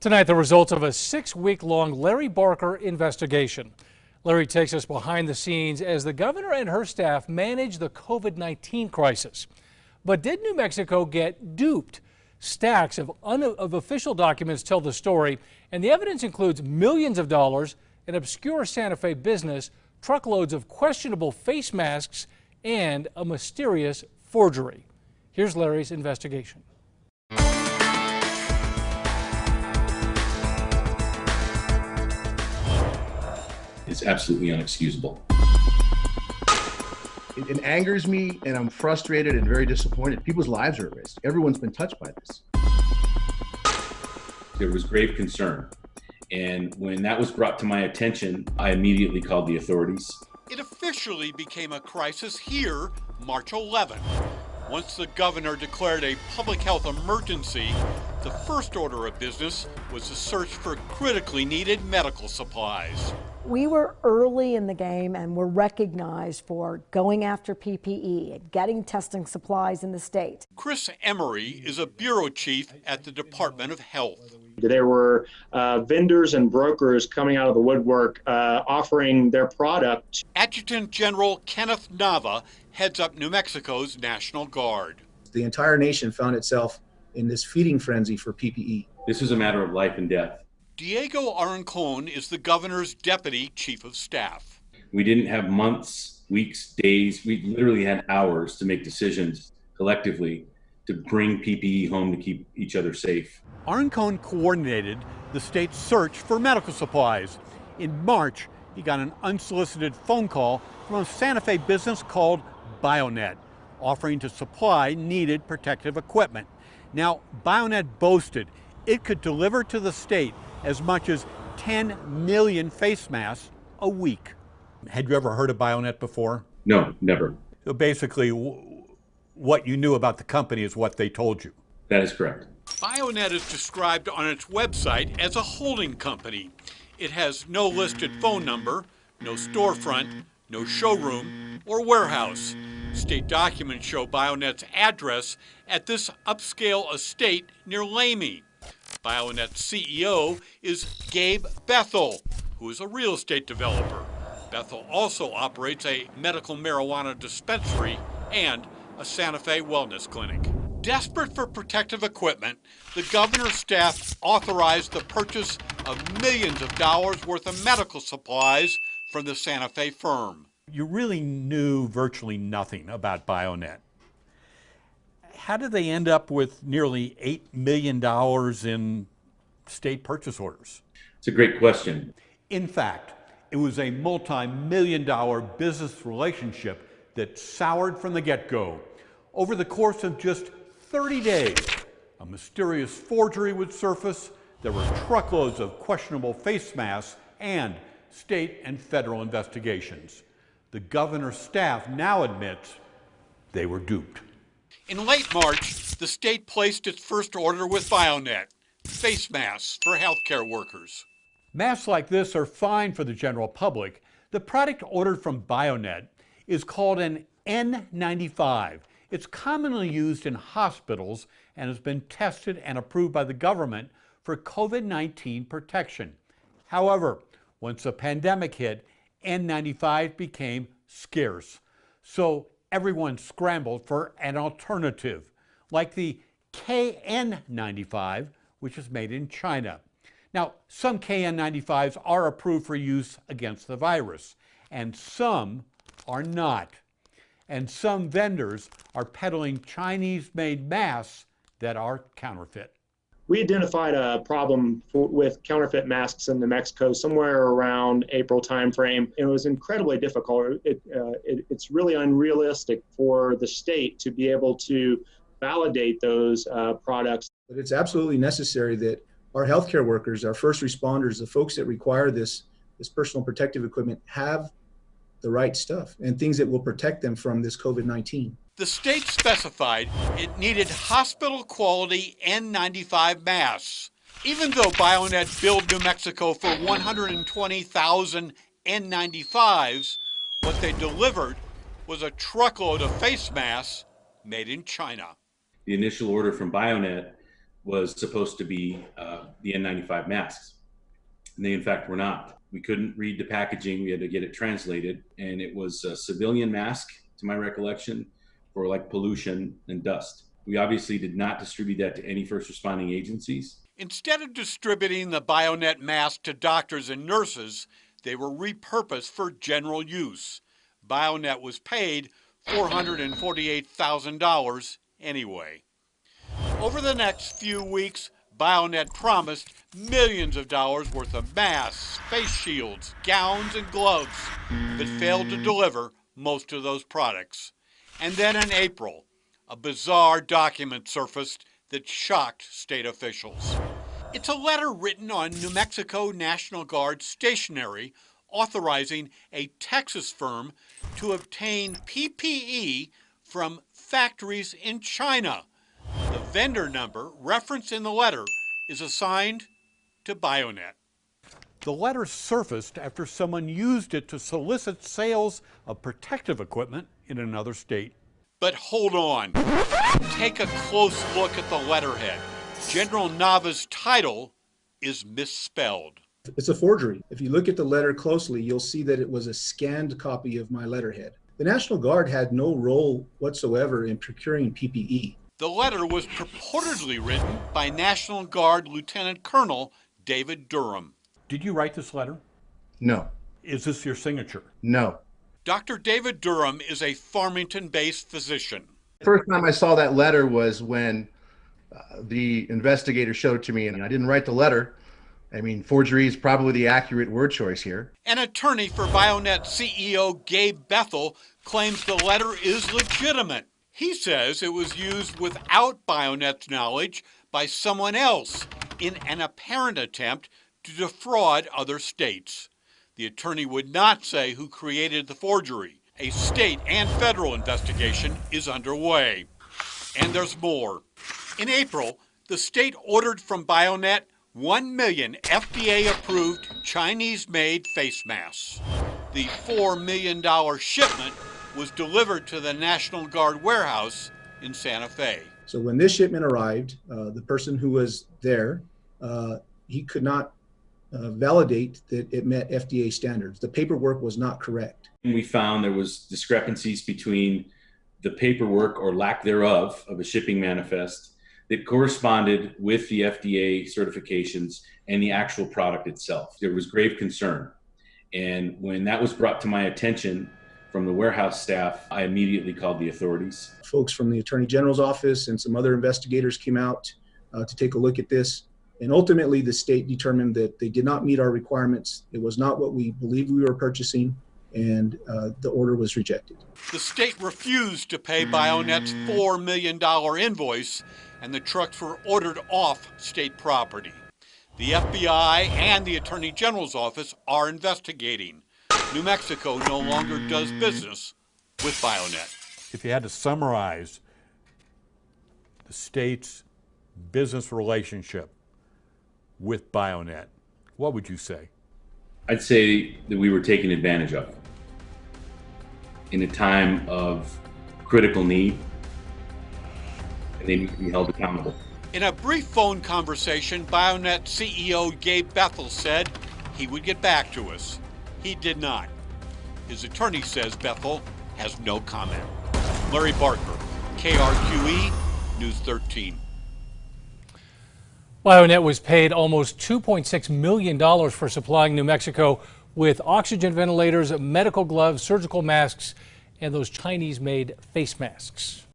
Tonight, the results of a 6-week-long Larry Barker investigation. Larry takes us behind the scenes as the governor and her staff manage the COVID-19 crisis. But did New Mexico get duped? Stacks of official documents tell the story, and the evidence includes millions of dollars, an obscure Santa Fe business, truckloads of questionable face masks, and a mysterious forgery. Here's Larry's investigation. It's absolutely unexcusable. It angers me, and I'm frustrated and very disappointed. People's lives are at risk. Everyone's been touched by this. There was grave concern. And when that was brought to my attention, I immediately called the authorities. It officially became a crisis here March 11th. Once the governor declared a public health emergency, the first order of business was to search for critically needed medical supplies. We were early in the game and were recognized for going after PPE and getting testing supplies in the state. Chris Emery is a bureau chief at the Department of Health. There were vendors and brokers coming out of the woodwork offering their product. Adjutant General Kenneth Nava heads up New Mexico's National Guard. The entire nation found itself in this feeding frenzy for PPE. This is a matter of life and death. Diego Arancon is the governor's deputy chief of staff. We didn't have months, weeks, days. We literally had hours to make decisions collectively to bring PPE home to keep each other safe. Arancon coordinated the state's search for medical supplies. In March, he got an unsolicited phone call from a Santa Fe business called Bionet, offering to supply needed protective equipment. Now, Bionet boasted it could deliver to the state as much as 10 million face masks a week. Had you ever heard of Bionet before? No, never. So basically, what you knew about the company is what they told you. That is correct. Bionet is described on its website as a holding company. It has no listed phone number, no storefront, no showroom or warehouse. State documents show Bionet's address at this upscale estate near Lamey. Bionet's CEO is Gabe Bethel, who is a real estate developer. Bethel also operates a medical marijuana dispensary and a Santa Fe wellness clinic. Desperate for protective equipment, the governor's staff authorized the purchase of millions of dollars worth of medical supplies from the Santa Fe firm. You really knew virtually nothing about Bionet. How did they end up with nearly $8 million in state purchase orders? It's a great question. In fact, it was a multi-million-dollar business relationship that soured from the get-go. Over the course of just 30 days, a mysterious forgery would surface. There were truckloads of questionable face masks and state and federal investigations. The governor's staff now admits they were duped. In late March, the state placed its first order with Bionet, face masks for healthcare workers. Masks like this are fine for the general public. The product ordered from Bionet is called an N95. It's commonly used in hospitals and has been tested and approved by the government for COVID-19 protection. However, once the pandemic hit, N95 became scarce. So everyone scrambled for an alternative, like the KN95, which is made in China. Now, some KN95s are approved for use against the virus, and some are not. And some vendors are peddling Chinese-made masks that are counterfeit. We identified a problem with counterfeit masks in New Mexico somewhere around April timeframe. It was incredibly difficult. It's really unrealistic for the state to be able to validate those products. But it's absolutely necessary that our healthcare workers, our first responders, the folks that require this personal protective equipment have the right stuff and things that will protect them from this COVID-19. The state specified it needed hospital-quality N95 masks. Even though Bionet billed New Mexico for 120,000 N95s, what they delivered was a truckload of face masks made in China. The initial order from Bionet was supposed to be the N95 masks. And they, in fact, were not. We couldn't read the packaging. We had to get it translated. And it was a civilian mask, to my recollection, for like pollution and dust. We obviously did not distribute that to any first responding agencies. Instead of distributing the Bionet mask to doctors and nurses, they were repurposed for general use. Bionet was paid $448,000 anyway. Over the next few weeks, Bionet promised millions of dollars worth of masks, face shields, gowns, and gloves, but failed to deliver most of those products. And then in April, a bizarre document surfaced that shocked state officials. It's a letter written on New Mexico National Guard stationery authorizing a Texas firm to obtain PPE from factories in China. The vendor number referenced in the letter is assigned to Bionet. The letter surfaced after someone used it to solicit sales of protective equipment in another state. But hold on. Take a close look at the letterhead. General Nava's title is misspelled. It's a forgery. If you look at the letter closely, you'll see that it was a scanned copy of my letterhead. The National Guard had no role whatsoever in procuring PPE. The letter was purportedly written by National Guard Lieutenant Colonel David Durham. Did you write this letter? No. Is this your signature? No. Dr. David Durham is a Farmington-based physician. The first time I saw that letter was when the investigator showed it to me, and I didn't write the letter. I mean, forgery is probably the accurate word choice here. An attorney for Bionet CEO Gabe Bethel claims the letter is legitimate. He says it was used without Bionet's knowledge by someone else in an apparent attempt to defraud other states. The attorney would not say who created the forgery. A state and federal investigation is underway. And there's more. In April, the state ordered from Bionet 1 million FDA-approved Chinese-made face masks. The $4 million shipment was delivered to the National Guard warehouse in Santa Fe. So when this shipment arrived, the person who was there, he could not validate that it met FDA standards. The paperwork was not correct. We found there was discrepancies between the paperwork or lack thereof of a shipping manifest that corresponded with the FDA certifications and the actual product itself. There was grave concern. And when that was brought to my attention from the warehouse staff, I immediately called the authorities. Folks from the Attorney General's office and some other investigators came out to take a look at this. And ultimately, the state determined that they did not meet our requirements. It was not what we believed we were purchasing, and the order was rejected. The state refused to pay Bionet's $4 million invoice, and the trucks were ordered off state property. The FBI and the Attorney General's office are investigating. New Mexico no longer does business with Bionet. If you had to summarize the state's business relationship with Bionet, what would you say? I'd say that we were taken advantage of in a time of critical need, and they need to be held accountable. In a brief phone conversation, Bionet CEO Gabe Bethel said he would get back to us. He did not. His attorney says Bethel has no comment. Larry Barker, KRQE, News 13. Bionet was paid almost $2.6 million for supplying New Mexico with oxygen ventilators, medical gloves, surgical masks, and those Chinese-made face masks.